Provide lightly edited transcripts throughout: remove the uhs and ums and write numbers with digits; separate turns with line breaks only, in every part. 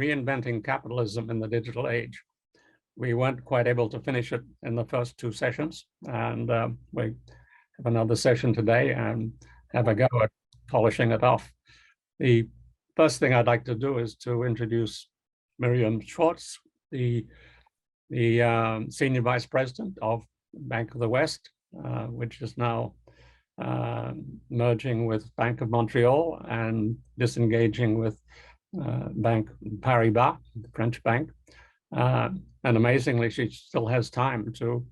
Reinventing Capitalism in the Digital Age. We weren't quite able to finish it in the first two sessions, and we have another session today and have a go at polishing it off. The first thing I'd like to do is to introduce Miriam Schwartz, the Senior Vice President of Bank of the West, which is now merging with Bank of Montreal and disengaging with Bank Paribas, the French bank. And amazingly, she still has time to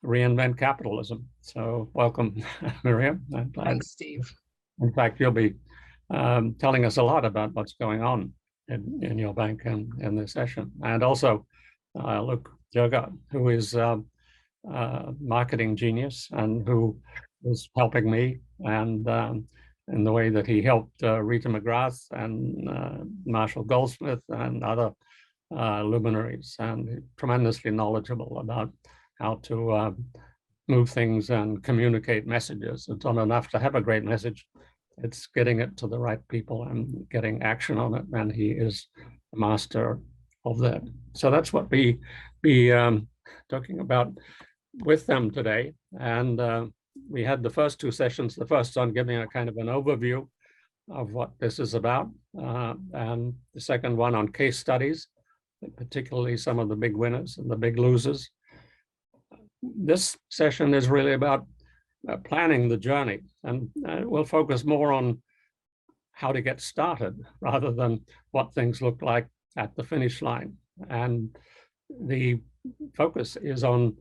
reinvent capitalism. So welcome, Miriam.
Thanks, Steve.
In fact, you'll be telling us a lot about what's going on in your bank in this session. And also, Luke Jurga, who is a marketing genius and who is helping me, and in the way that he helped Rita McGrath and Marshall Goldsmith and other luminaries, and tremendously knowledgeable about how to move things and communicate messages. It's not enough to have a great message. It's getting it to the right people and getting action on it, and he is a master of that. So that's what we be talking about with them today. And we had the first two sessions, the first on giving a kind of an overview of what this is about, and the second one on case studies, particularly some of the big winners and the big losers. This session is really about planning the journey, and we'll focus more on how to get started rather than what things look like at the finish line. And the focus is on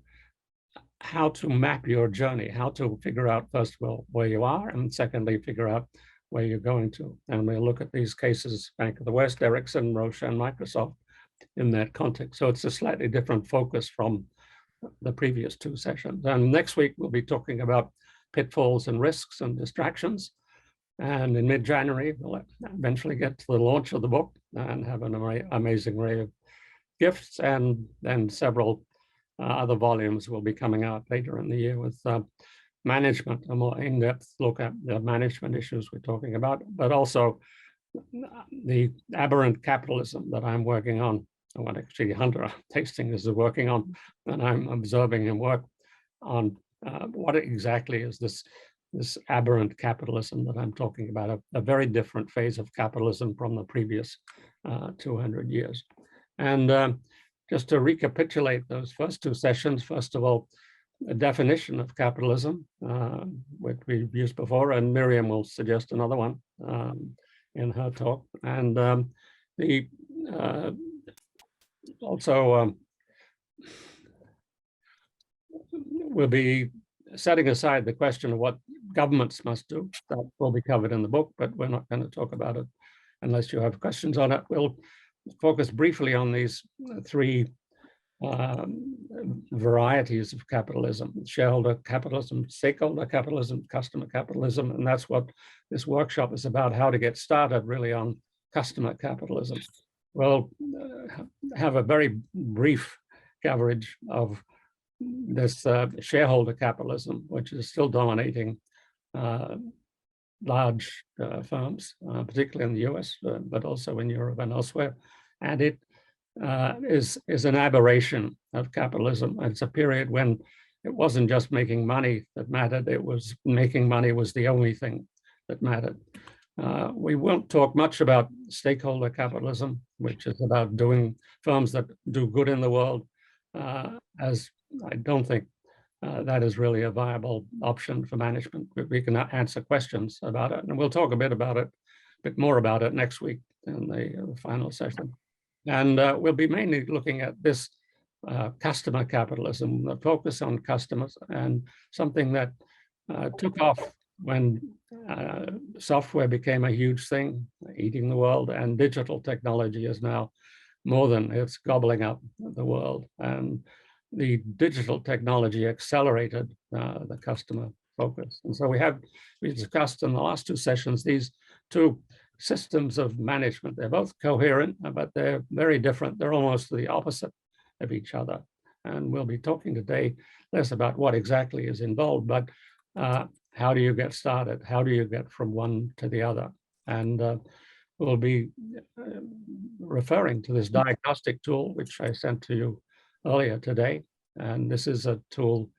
how to map your journey, how to figure out, first of all, where you are, and secondly, figure out where you're going to. And we'll look at these cases, Bank of the West, Ericsson, Roche, and Microsoft in that context. So it's a slightly different focus from the previous two sessions. And next week, we'll be talking about pitfalls and risks and distractions. And in mid-January, we'll eventually get to the launch of the book and have an amazing array of gifts, and then several other volumes will be coming out later in the year with management, a more in-depth look at the management issues we're talking about, but also the aberrant capitalism that I'm working on, what actually Hunter Hastings is working on, and I'm observing him work on what exactly is this aberrant capitalism that I'm talking about, a very different phase of capitalism from the previous 200 years. And just to recapitulate those first two sessions, first of all, a definition of capitalism, which we've used before, and Miriam will suggest another one in her talk. And we'll be setting aside the question of what governments must do. That will be covered in the book, but we're not going to talk about it unless you have questions on it. We'll focus briefly on these three varieties of capitalism: shareholder capitalism, stakeholder capitalism, customer capitalism. And that's what this workshop is about, how to get started really on customer capitalism. We'll have a very brief coverage of this shareholder capitalism, which is still dominating large firms, particularly in the US, but also in Europe and elsewhere. And it is an aberration of capitalism. It's a period when it wasn't just making money that mattered, it was making money was the only thing that mattered. We won't talk much about stakeholder capitalism, which is about doing firms that do good in the world, as I don't think that is really a viable option for management. We can answer questions about it, and we'll talk a bit more about it next week in the final session. And we'll be mainly looking at this customer capitalism, the focus on customers, and something that took off when software became a huge thing, eating the world, and digital technology is now more than it's gobbling up the world. And the digital technology accelerated the customer focus. And so we discussed in the last two sessions these two systems of management. They're both coherent, but they're very different. They're almost the opposite of each other. And we'll be talking today less about what exactly is involved, but how do you get started? How do you get from one to the other? And will be referring to this diagnostic tool, which I sent to you earlier today. And this is a tool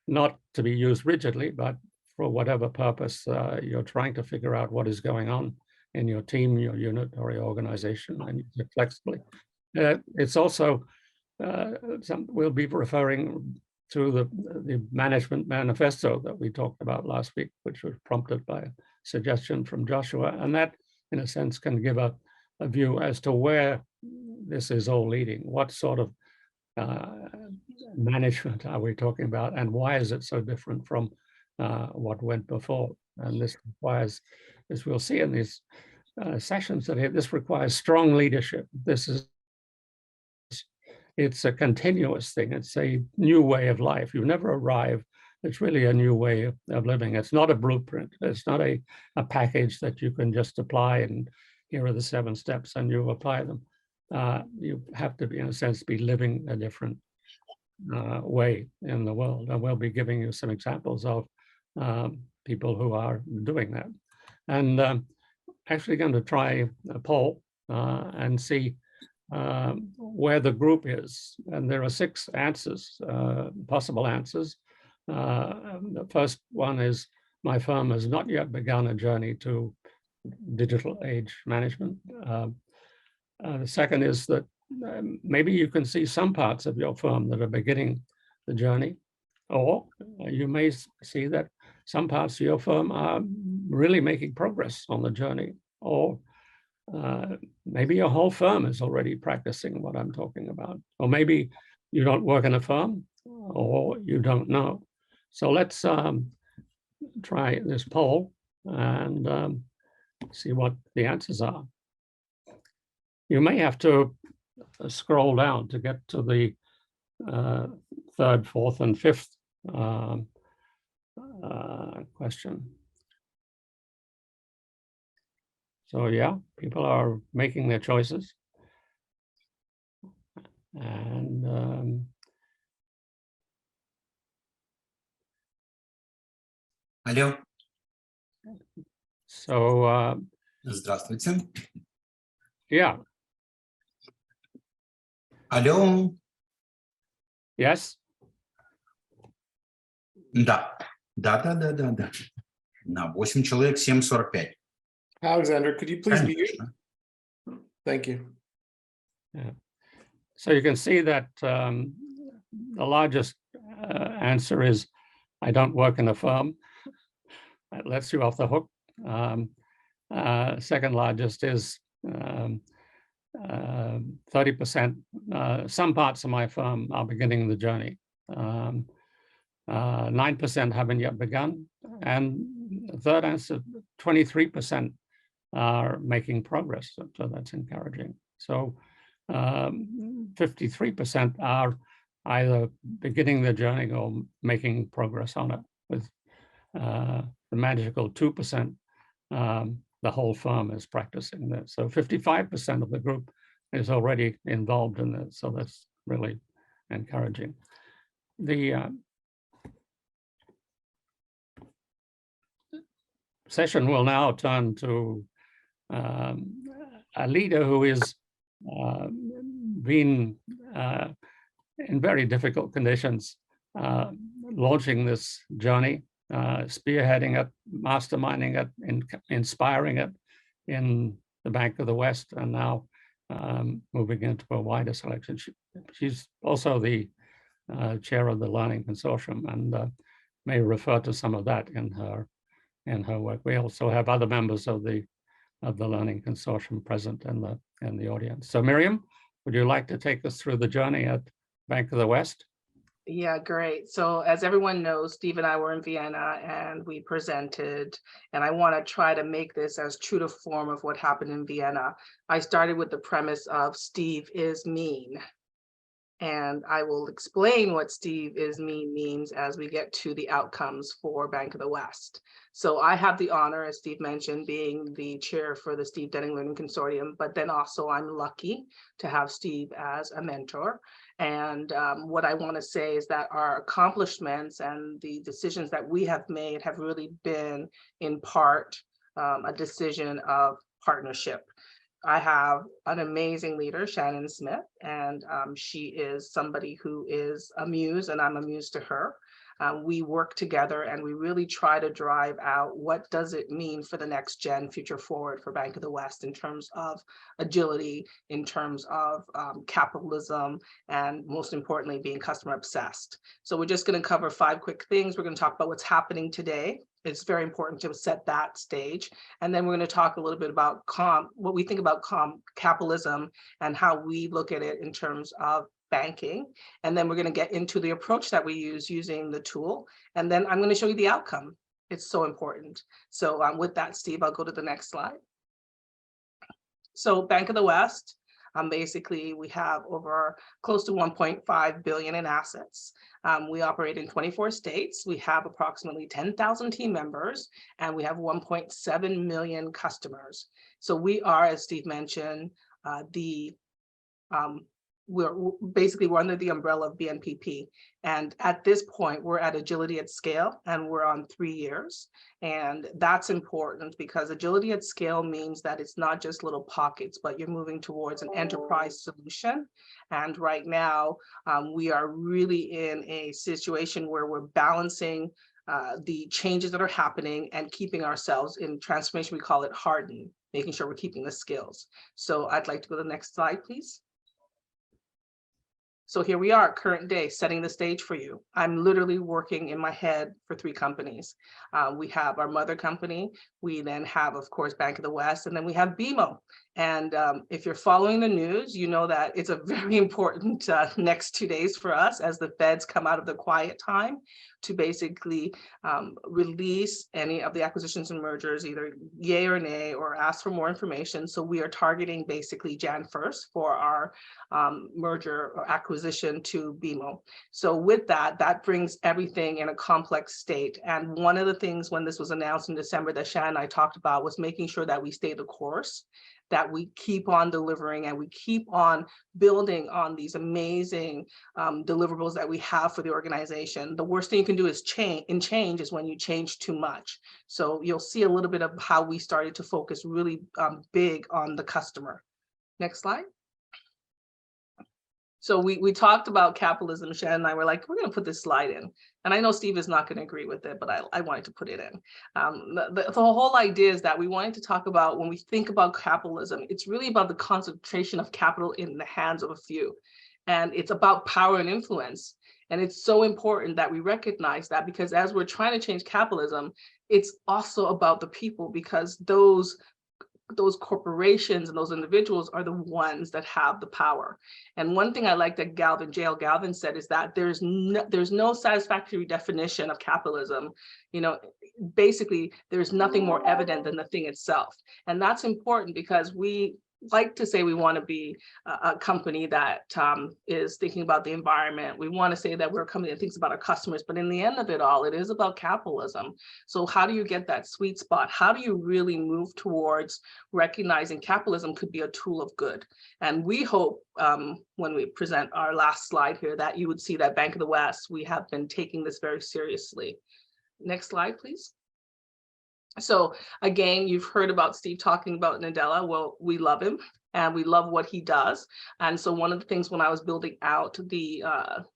not to be used rigidly, but for whatever purpose you're trying to figure out what is going on in your team, your unit, or your organization, and use it flexibly. It's also, we'll be referring to the management manifesto that we talked about last week, which was prompted by a suggestion from Joshua. And that, in a sense, can give a view as to where this is all leading. What sort of management are we talking about, and why is it so different from what went before? And this requires, as we'll see in these sessions today, this requires strong leadership. It's a continuous thing. It's a new way of life. You never arrive. It's really a new way of living. It's not a blueprint. It's not a package that you can just apply and here are the 7 steps and you apply them. You have to be, in a sense, be living a different way in the world. And we'll be giving you some examples of people who are doing that. And actually going to try a poll and see where the group is. And there are 6 answers, possible answers. The first one is, my firm has not yet begun a journey to digital age management. The second is that maybe you can see some parts of your firm that are beginning the journey, or you may see that some parts of your firm are really making progress on the journey, or maybe your whole firm is already practicing what I'm talking about, or maybe you don't work in a firm, or you don't know. So let's try this poll and see what the answers are. You may have to scroll down to get to the 3rd, 4th, and 5th question. So yeah, people are making their choices. And
Алло.
So
Здравствуйте.
Yeah.
Алло.
Yes.
Да. Да. На 8 человек 7:45.
Alexander, could you please mute? Thank you.
Yeah. So you can see that the largest answer is, I don't work in a firm. That lets you off the hook. Second largest is 30%. Some parts of my firm are beginning the journey. 9% haven't yet begun. And the third answer, 23% are making progress. So that's encouraging. So 53% are either beginning the journey or making progress on it. With the magical 2%, the whole firm is practicing that. So 55% of the group is already involved in it. So that's really encouraging. The session will now turn to a leader who is been in very difficult conditions, launching this journey, spearheading it, masterminding it, inspiring it in the Bank of the West, and now moving into a wider selection. She's also the chair of the Learning Consortium and may refer to some of that in her work. We also have other members of the Learning Consortium present in the audience. So Miriam, would you like to take us through the journey at Bank of the West?
Yeah, great. So as everyone knows, Steve and I were in Vienna and we presented, and I want to try to make this as true to form of what happened in Vienna. I started with the premise of Steve is mean. And I will explain what Steve is mean means as we get to the outcomes for Bank of the West. So I have the honor, as Steve mentioned, being the chair for the Steve Denning Learning Consortium, but then also I'm lucky to have Steve as a mentor. And what I want to say is that our accomplishments and the decisions that we have made have really been in part a decision of partnership. I have an amazing leader, Shannon Smith, and she is somebody who is a muse, and I'm a muse to her. We work together and we really try to drive out what does it mean for the next gen future forward for Bank of the West in terms of agility, in terms of capitalism, and most importantly, being customer obsessed. So we're just going to cover 5 quick things. We're going to talk about what's happening today. It's very important to set that stage. And then we're going to talk a little bit about what we think about capitalism and how we look at it in terms of banking. And then we're going to get into the approach that we use using the tool. And then I'm going to show you the outcome. It's so important. So with that, Steve, I'll go to the next slide. So Bank of the West, basically we have over close to 1.5 billion in assets. We operate in 24 states. We have approximately 10,000 team members, and we have 1.7 million customers. So we are, as Steve mentioned, we're under the umbrella of BNPP. And at this point, we're at agility at scale, and we're on 3 years. And that's important because agility at scale means that it's not just little pockets, but you're moving towards an enterprise solution. And right now, we are really in a situation where we're balancing the changes that are happening and keeping ourselves in transformation. We call it hardened, making sure we're keeping the skills. So I'd like to go to the next slide, please. So here we are, current day, setting the stage for you. I'm literally working in my head for 3 companies. We have our mother company. We then have, of course, Bank of the West, and then we have BMO. And if you're following the news, you know that it's a very important next 2 days for us as the feds come out of the quiet time to basically release any of the acquisitions and mergers, either yay or nay, or ask for more information. So we are targeting basically Jan 1st for our merger or acquisition to BMO. So with that, that brings everything in a complex state. And one of the things when this was announced in December that Shannon and I talked about was making sure that we stay the course, that we keep on delivering and we keep on building on these amazing deliverables that we have for the organization. The worst thing you can do is change is when you change too much. So you'll see a little bit of how we started to focus really big on the customer. Next slide. So we talked about capitalism. Shannon and I were like, we're going to put this slide in. And I know Steve is not going to agree with it, but I wanted to put it in. The whole idea is that we wanted to talk about when we think about capitalism, it's really about the concentration of capital in the hands of a few. And it's about power and influence. And it's so important that we recognize that, because as we're trying to change capitalism, it's also about the people, because those corporations and those individuals are the ones that have the power. And one thing I like that J.L. Galvin said is that there's no satisfactory definition of capitalism. You know, basically, there's nothing more evident than the thing itself. And that's important because we like to say we want to be a company that is thinking about the environment. We want to say that we're a company that thinks about our customers, but in the end of it all, it is about capitalism. So how do you get that sweet spot? How do you really move towards recognizing capitalism could be a tool of good? And we hope when we present our last slide here that you would see that Bank of the West, we have been taking this very seriously. Next slide, please. So again, you've heard about Steve talking about Nadella. Well, we love him and we love what he does. And so one of the things when I was building out the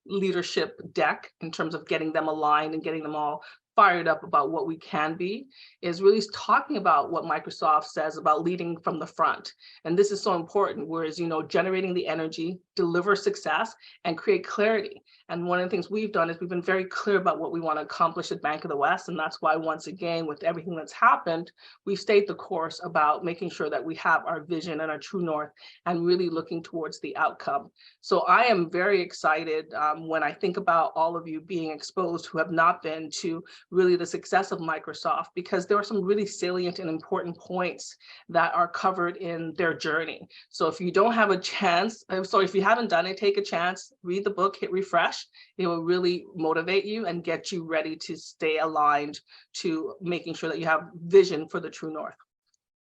leadership deck in terms of getting them aligned and getting them all fired up about what we can be is really talking about what Microsoft says about leading from the front. And this is so important, whereas, you know, generating the energy, deliver success, and create clarity. And one of the things we've done is we've been very clear about what we want to accomplish at Bank of the West. And that's why, once again, with everything that's happened, we've stayed the course about making sure that we have our vision and our true north and really looking towards the outcome. So I am very excited when I think about all of you being exposed who have not been to really the success of Microsoft, because there are some really salient and important points that are covered in their journey. So if you don't have a chance, if you haven't done it, take a chance, read the book, hit refresh. It will really motivate you and get you ready to stay aligned to making sure that you have vision for the true north.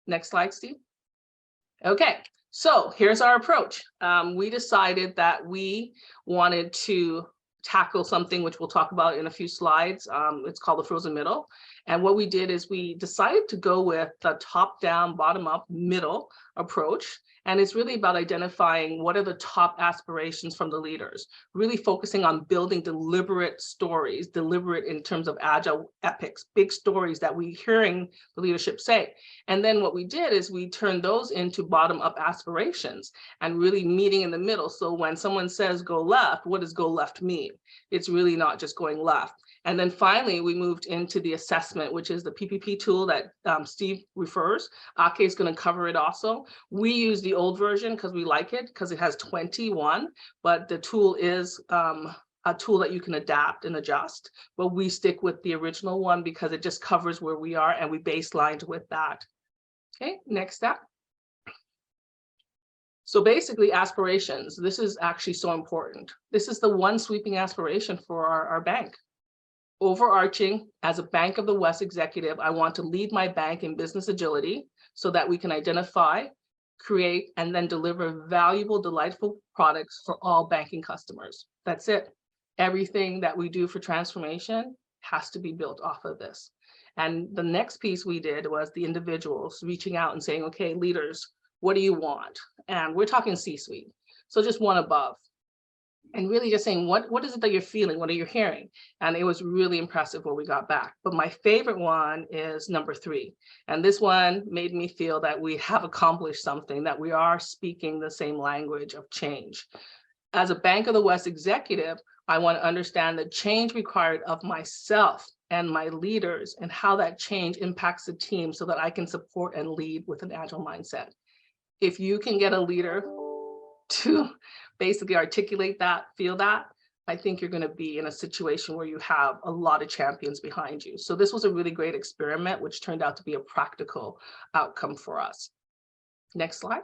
Next slide, Steve. Okay, so here's our approach. We decided that we wanted to tackle something which we'll talk about in a few slides. It's called the frozen middle. And what we did is we decided to go with the top-down, bottom-up, middle approach. And it's really about identifying what are the top aspirations from the leaders, really focusing on building deliberate stories, deliberate in terms of agile epics, big stories that we're hearing the leadership say. And then what we did is we turned those into bottom-up aspirations and really meeting in the middle. So when someone says go left, what does go left mean? It's really not just going left. And then finally, we moved into the assessment, which is the PPP tool that Steve refers. Ake is going to cover it also. We use the old version because we like it, because it has 21, but the tool is a tool that you can adapt and adjust. But we stick with the original one because it just covers where we are and we baselined with that. Okay, next step. So basically aspirations, this is actually so important. This is the one sweeping aspiration for our bank. Overarching, as a Bank of the West executive, I want to lead my bank in business agility so that we can identify, create, and then deliver valuable, delightful products for all banking customers. That's it. Everything that we do for transformation has to be built off of this. And the next piece we did was the individuals reaching out and saying, okay, leaders, what do you want? And we're talking C-suite. So just one above. And really just saying, what is it that you're feeling? What are you hearing? And it was really impressive what we got back. But my favorite one is number 3. And this one made me feel that we have accomplished something, that we are speaking the same language of change. As a Bank of the West executive, I want to understand the change required of myself and my leaders and how that change impacts the team so that I can support and lead with an agile mindset. If you can get a leader to basically articulate that, feel that, I think you're going to be in a situation where you have a lot of champions behind you. So this was a really great experiment, which turned out to be a practical outcome for us. Next slide.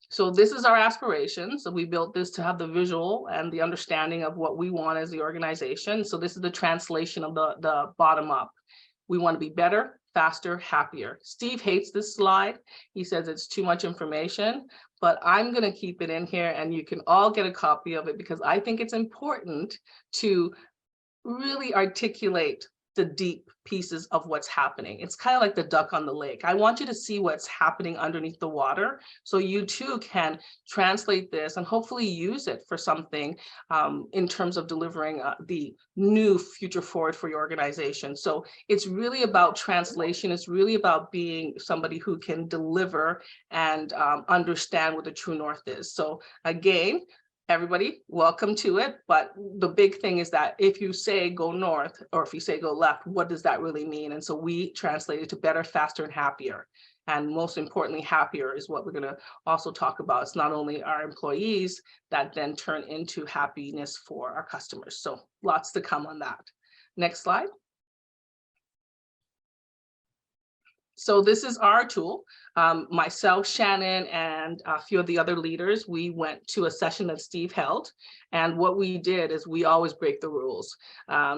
So this is our aspiration. So we built this to have the visual and the understanding of what we want as the organization. So this is the translation of the bottom up. We want to be better, faster, happier. Steve hates this slide. He says it's too much information, but I'm going to keep it in here and you can all get a copy of it because I think it's important to really articulate the deep pieces of what's happening. It's kind of like the duck on the lake. I want you to see what's happening underneath the water so you too can translate this and hopefully use it for something in terms of delivering the new future forward for your organization. So it's really about translation. It's really about being somebody who can deliver and understand what the true north is. So again, everybody, welcome to it. But the big thing is that if you say go north or if you say go left, what does that really mean? And so we translate it to better, faster, and happier. And most importantly, happier is what we're going to also talk about. It's not only our employees that then turn into happiness for our customers. So lots to come on that. Next slide. So this is our tool. Myself, Shannon, and a few of the other leaders, we went to a session that Steve held. And what we did is we always break the rules.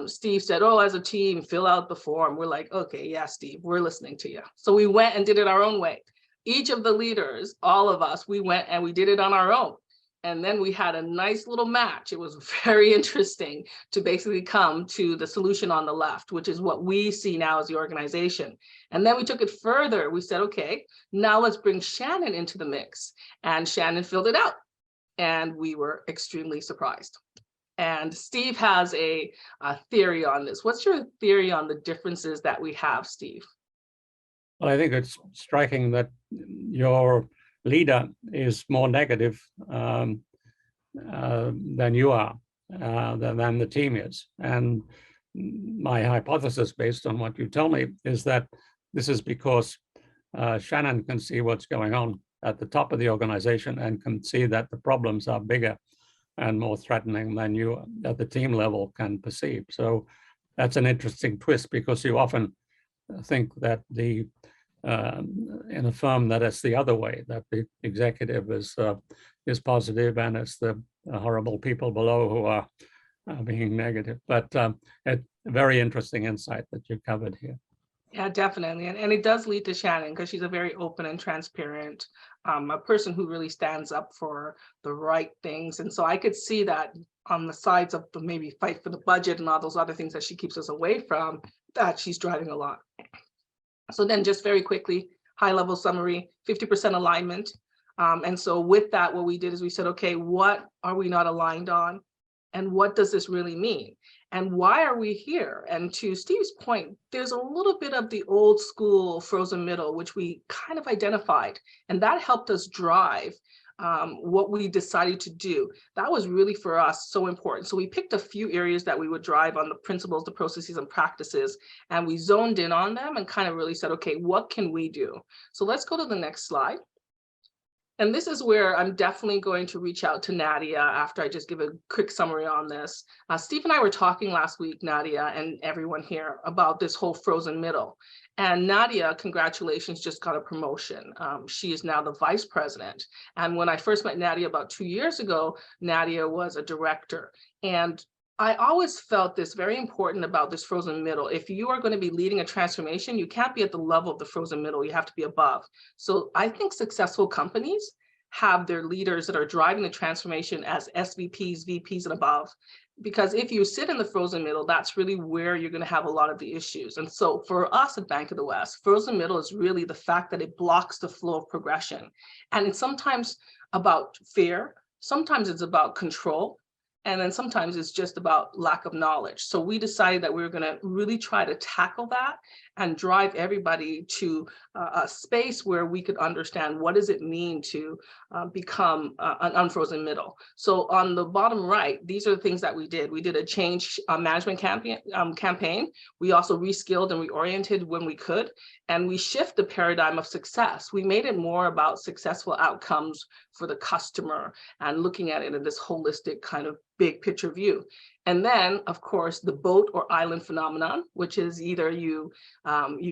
Steve said, oh, as a team, fill out the form. We're like, okay, yeah, Steve, we're listening to you. So we went and did it our own way. Each of the leaders, all of us, we went and we did it on our own. And then we had a nice little match. It was very interesting to basically come to the solution on the left, which is what we see now as the organization. And then we took it further. We said, okay, now let's bring Shannon into the mix. And Shannon filled it out. And we were extremely surprised. And Steve has a theory on this. What's your theory on the differences that we have, Steve?
Well, I think it's striking that your leader is more negative than you are, than the team is. And my hypothesis, based on what you tell me, is that this is because Shannon can see what's going on at the top of the organization and can see that the problems are bigger and more threatening than you at the team level can perceive. So that's an interesting twist, because you often think that in a firm that it's the other way, that the executive is positive and it's the horrible people below who are being negative. But a very interesting insight that you covered here.
Yeah, definitely. And it does lead to Shannon because she's a very open and transparent, a person who really stands up for the right things. And so I could see that on the sides of the maybe fight for the budget and all those other things that she keeps us away from, that she's driving a lot. So then just very quickly, high level summary, 50% alignment. And so with that, what we did is we said, okay, what are we not aligned on? And what does this really mean? And why are we here? And to Steve's point, there's a little bit of the old school frozen middle, which we kind of identified, and that helped us drive what we decided to do. That was really for us so important. So we picked a few areas that we would drive on the principles, the processes and practices, and we zoned in on them and kind of really said, okay, what can we do? So let's go to the next slide. And this is where I'm definitely going to reach out to Nadia after I just give a quick summary on this. Steve and I were talking last week, Nadia and everyone here, about this whole frozen middle. And Nadia, congratulations, just got a promotion. She is now the vice president. And when I first met Nadia about 2 years ago, Nadia was a director. And I always felt this very important about this frozen middle. If you are going to be leading a transformation, you can't be at the level of the frozen middle. You have to be above. So I think successful companies have their leaders that are driving the transformation as SVPs, VPs, and above. Because if you sit in the frozen middle, that's really where you're going to have a lot of the issues. And so for us at Bank of the West, frozen middle is really the fact that it blocks the flow of progression. And it's sometimes about fear, sometimes it's about control, and then sometimes it's just about lack of knowledge. So we decided that we were going to really try to tackle that and drive everybody to a space where we could understand what does it mean to become an unfrozen middle. So on the bottom right, these are the things that we did. We did a change management campaign. We also reskilled and reoriented when we could, and we shift the paradigm of success. We made it more about successful outcomes for the customer and looking at it in this holistic kind of big picture view. And then, of course, the boat or island phenomenon, which is either you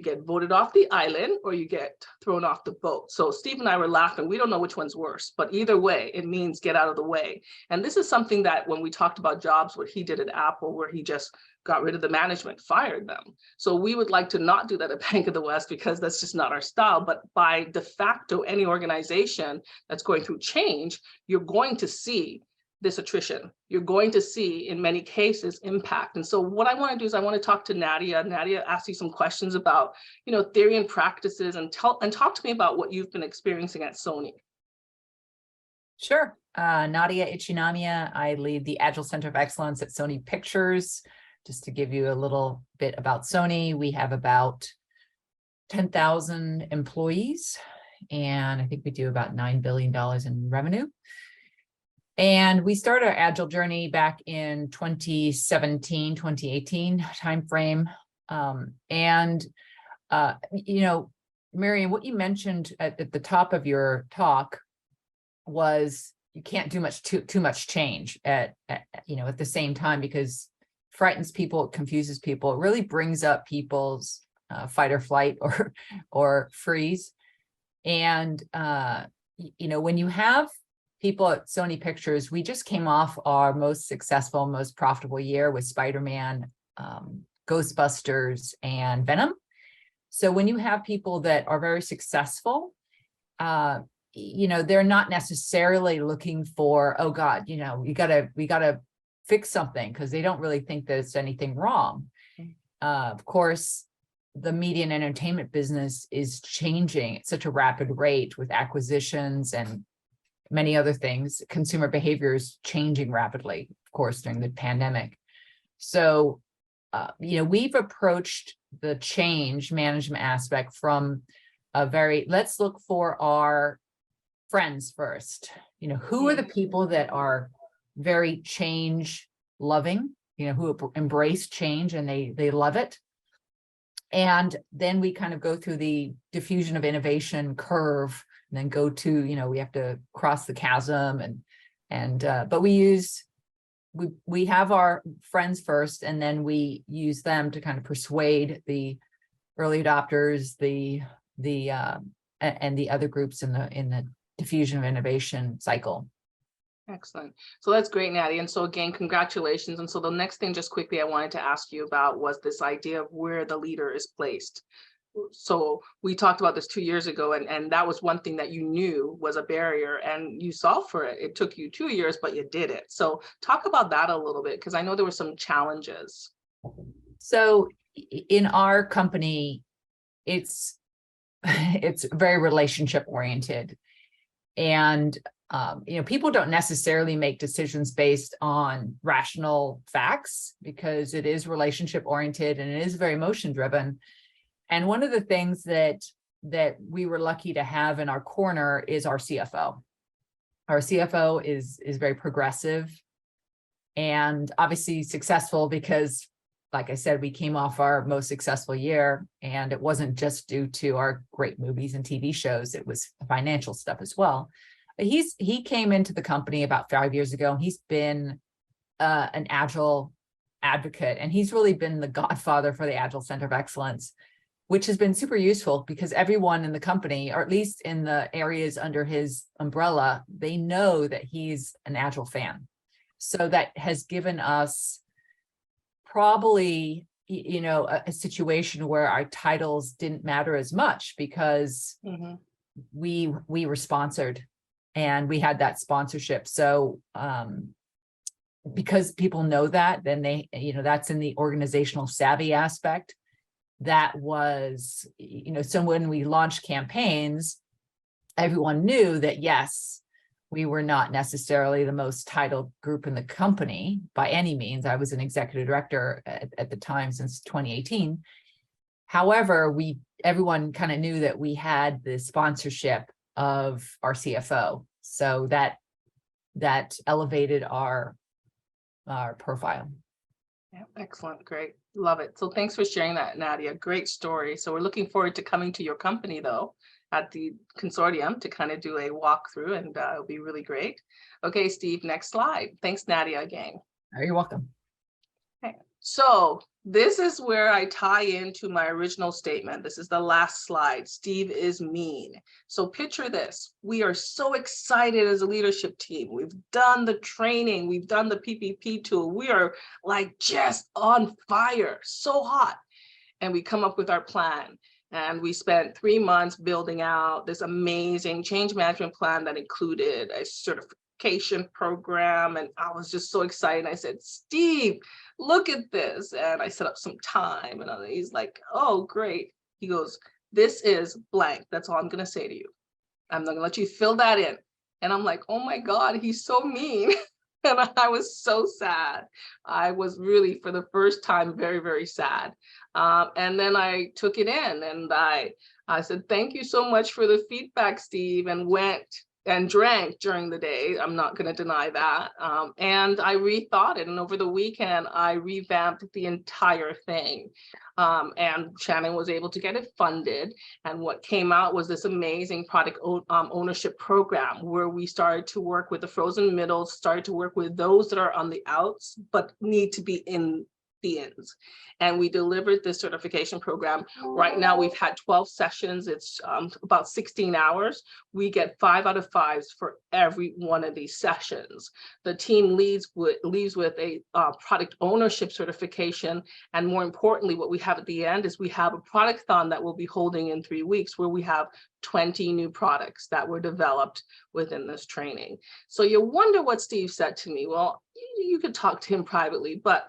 get voted off the island or you get thrown off the boat. So Steve and I were laughing. We don't know which one's worse, but either way, it means get out of the way. And this is something that when we talked about jobs, what he did at Apple, where he just got rid of the management, fired them. So we would like to not do that at Bank of the West because that's just not our style. But by de facto, any organization that's going through change, you're going to see this attrition. You're going to see, in many cases, impact. And so what I want to do is I want to talk to Nadia. Nadia, ask you some questions about, theory and practices, and talk to me about what you've been experiencing at Sony.
Sure. Nadia Ichinamiya. I lead the Agile Center of Excellence at Sony Pictures. Just to give you a little bit about Sony, we have about 10,000 employees, and I think we do about $9 billion in revenue. And we started our Agile journey back in 2017, 2018 timeframe. Marion, what you mentioned at the top of your talk was you can't do too much change at the same time, because it frightens people, it confuses people, it really brings up people's fight or flight or freeze. And when you have people at Sony Pictures, we just came off our most successful, most profitable year with Spider-Man, Ghostbusters, and Venom. So when you have people that are very successful, they're not necessarily looking for, oh God, we gotta fix something, because they don't really think there's anything wrong. Of course, the media and entertainment business is changing at such a rapid rate with acquisitions and many other things. Consumer behavior is changing rapidly, of course, during the pandemic. So, we've approached the change management aspect from a very, let's look for our friends first. Who are the people that are very change loving, who embrace change and they love it. And then we kind of go through the diffusion of innovation curve, and then go to, we have to cross the chasm but we have our friends first, and then we use them to kind of persuade the early adopters, and the other groups in the diffusion of innovation cycle.
Excellent. So that's great, Nadia. And so again, congratulations. And so the next thing, just quickly, I wanted to ask you about was this idea of where the leader is placed. so we talked about this 2 years ago, and that was one thing that you knew was a barrier, and you solved for it. It took you 2 years, but you did it. So talk about that a little bit, because I know there were some challenges.
So in our company, it's very relationship oriented. And people don't necessarily make decisions based on rational facts, because it is relationship oriented and it is very emotion driven. And one of the things that we were lucky to have in our corner is our CFO. Our CFO is very progressive and obviously successful because, like I said, we came off our most successful year, and it wasn't just due to our great movies and TV shows, it was financial stuff as well. But he came into the company about 5 years ago, and he's been an Agile advocate, and he's really been the godfather for the Agile Center of Excellence, which has been super useful because everyone in the company, or at least in the areas under his umbrella, they know that he's an Agile fan. So that has given us probably, a situation where our titles didn't matter as much, because we were sponsored and we had that sponsorship. So because people know that, then they, that's in the organizational savvy aspect. That was, so when we launched campaigns, everyone knew that, yes, we were not necessarily the most titled group in the company by any means. I was an executive director at the time since 2018. However, everyone kind of knew that we had the sponsorship of our CFO. So that elevated our profile.
Yeah, excellent. Great. Love it. So thanks for sharing that, Nadia. Great story. So we're looking forward to coming to your company, though, at the consortium to kind of do a walkthrough, and it'll be really great. Okay, Steve, next slide. Thanks, Nadia, again.
Oh, you're welcome.
Okay, so this is where I tie into my original statement. This is the last slide. Steve is mean. So picture this. We are so excited as a leadership team. We've done the training. We've done the PPP tool. We are like just on fire, so hot. And we come up with our plan. And we spent 3 months building out this amazing change management plan that included a certification program. And I was just so excited. I said, Steve, look at this. And I set up some time. And he's like, oh, great. He goes, this is blank. That's all I'm going to say to you. I'm not going to let you fill that in. And I'm like, oh, my God, he's so mean. And I was so sad. I was really, for the first time, very, very sad. And then I took it in, and I said, thank you so much for the feedback, Steve, and went and drank during the day. I'm not going to deny that. And I rethought it. And over the weekend, I revamped the entire thing. And Shannon was able to get it funded. And what came out was this amazing product ownership program, where we started to work with the frozen middles, started to work with those that are on the outs, but need to be in the ins. And we delivered this certification program. Right now, we've had 12 sessions. It's about 16 hours. We get 5 out of 5s for every one of these sessions. The team leaves with a product ownership certification. And more importantly, what we have at the end is we have a product-thon that we'll be holding in 3 weeks, where we have 20 new products that were developed within this training. So you wonder what Steve said to me. Well, you could talk to him privately, but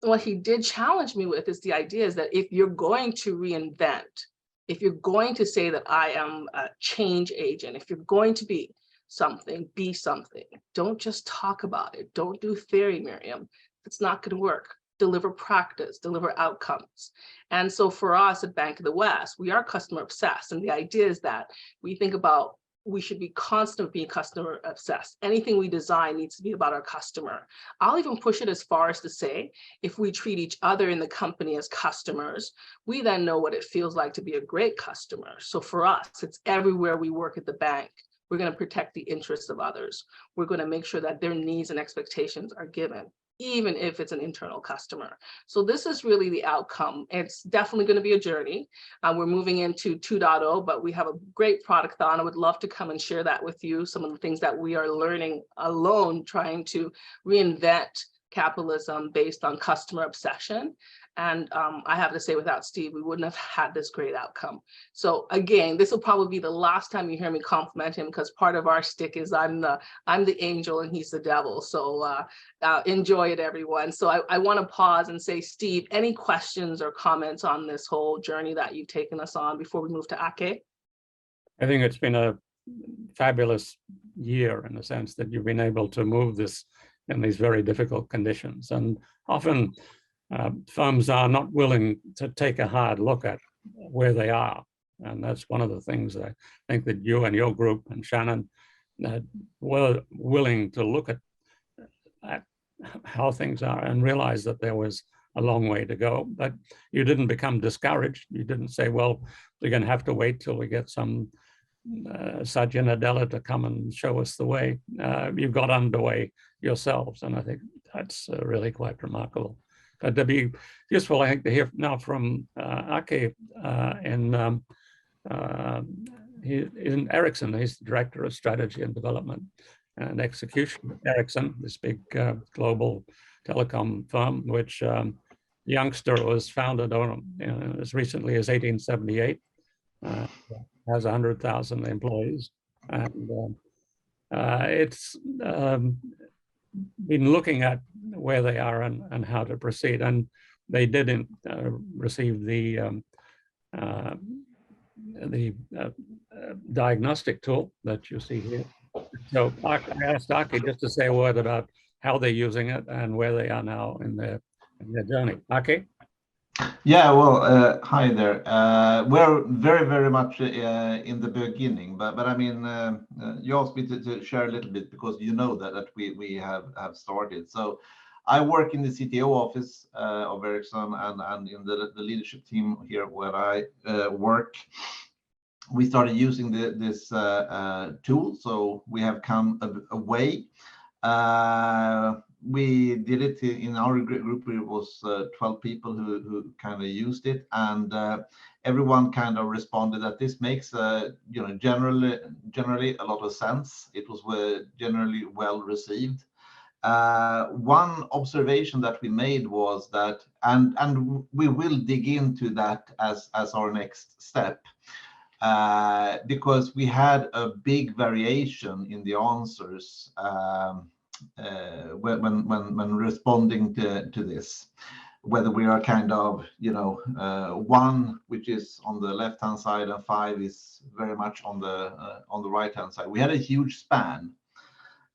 what he did challenge me with is the idea is that if you're going to reinvent, if you're going to say that I am a change agent, if you're going to be something, be something. Don't just talk about it. Don't do theory, Miriam. It's not going to work. Deliver practice, deliver outcomes. And so for us at Bank of the West, we are customer obsessed. And the idea is that we think about we should be constantly being customer obsessed. Anything we design needs to be about our customer. I'll even push it as far as to say, if we treat each other in the company as customers, we then know what it feels like to be a great customer. So for us, it's everywhere we work at the bank. We're going to protect the interests of others. We're going to make sure that their needs and expectations are given, even if it's an internal customer. So this is really the outcome. It's definitely going to be a journey. We're moving into 2.0, but we have a great product-thon. I would love to come and share that with you, some of the things that we are learning alone, trying to reinvent capitalism based on customer obsession. And I have to say, without Steve, we wouldn't have had this great outcome. So again, this will probably be the last time you hear me compliment him, because part of our shtick is I'm the angel and he's the devil. So enjoy it, everyone. So I want to pause and say, Steve, any questions or comments on this whole journey that you've taken us on before we move to Ake?
I think it's been a fabulous year in the sense that you've been able to move this in these very difficult conditions. And often firms are not willing to take a hard look at where they are. And that's one of the things I think that you and your group and Shannon were willing to look at how things are and realize that there was a long way to go. But you didn't become discouraged. You didn't say, well, we're going to have to wait till we get some Satya Nadella to come and show us the way. You got underway yourselves, and I think that's really quite remarkable. But to be useful, I think, to hear now from Ake in Ericsson. He's the Director of Strategy and Development and Execution. Ericsson, this big global telecom firm, which youngster was founded on as recently as 1878. Has 100,000 employees, and it's been looking at where they are and how to proceed. And they didn't receive the diagnostic tool that you see here. So I asked Aki just to say a word about how they're using it and where they are now in their journey. Aki?
Yeah, well, hi there. We're very, very much in the beginning, but I mean, you asked me to share a little bit because you know that we have started. So I work in the CTO office of Ericsson and in the leadership team here where I work. We started using this tool, so we have come a way. We did it in our group. It was 12 people who kind of used it, and everyone kind of responded that this makes generally a lot of sense. It was generally well received. One observation that we made was that, and we will dig into that as our next step, because we had a big variation in the answers when responding to this, whether we are kind of 1 which is on the left hand side and 5 is very much on the right hand side. We had a huge span,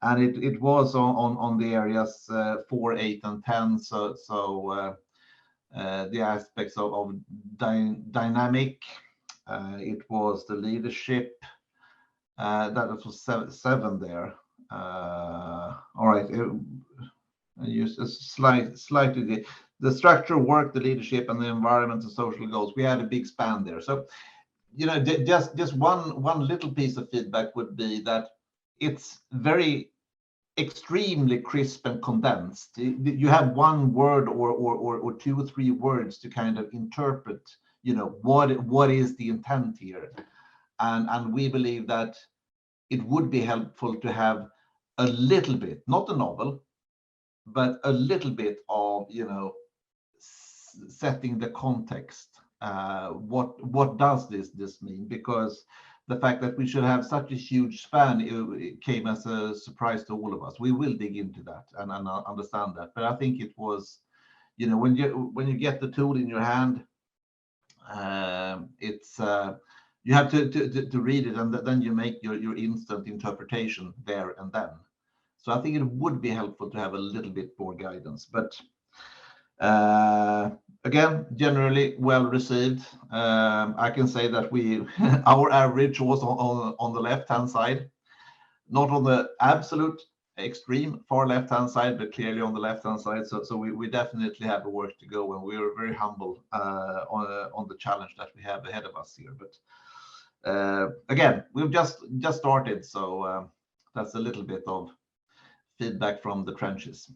and it was on the areas 4, 8, and 10. So the aspects of dynamic, it was the leadership, that was 7 there. All right, I use a slightly the structure, work, the leadership, and the environment and social goals. We had a big span there. So just one little piece of feedback would be that it's very extremely crisp and condensed. You have 1 word or 2 or 3 words to kind of interpret what is the intent here, and we believe that it would be helpful to have a little bit, not a novel, but a little bit of setting the context. What does this mean? Because the fact that we should have such a huge span, it came as a surprise to all of us. We will dig into that and understand that. But I think it was, when you get the tool in your hand, it's you have to read it, and then you make your instant interpretation there and then. So I think it would be helpful to have a little bit more guidance. But again, generally well received. I can say that our average was on the left hand side, not on the absolute extreme far left hand side, but clearly on the left hand side. So we definitely have work to go, and we are very humble on the challenge that we have ahead of us here. But again, we've just started, so that's a little bit of feedback from the trenches.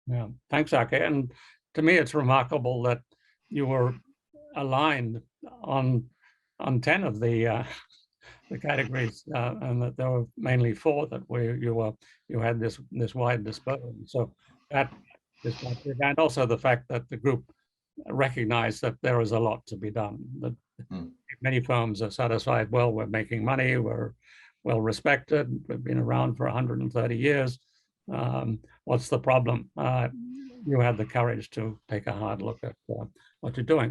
Yeah, thanks, Ake. And to me, it's remarkable that you were aligned on 10 of the categories, and that there were mainly 4 that you had this wide dispersion. So that perspective, and also the fact that the group recognized that there is a lot to be done. That many firms are satisfied, well, we're making money, we're well respected, we've been around for 130 years. What's the problem? You had the courage to take a hard look at what you're doing.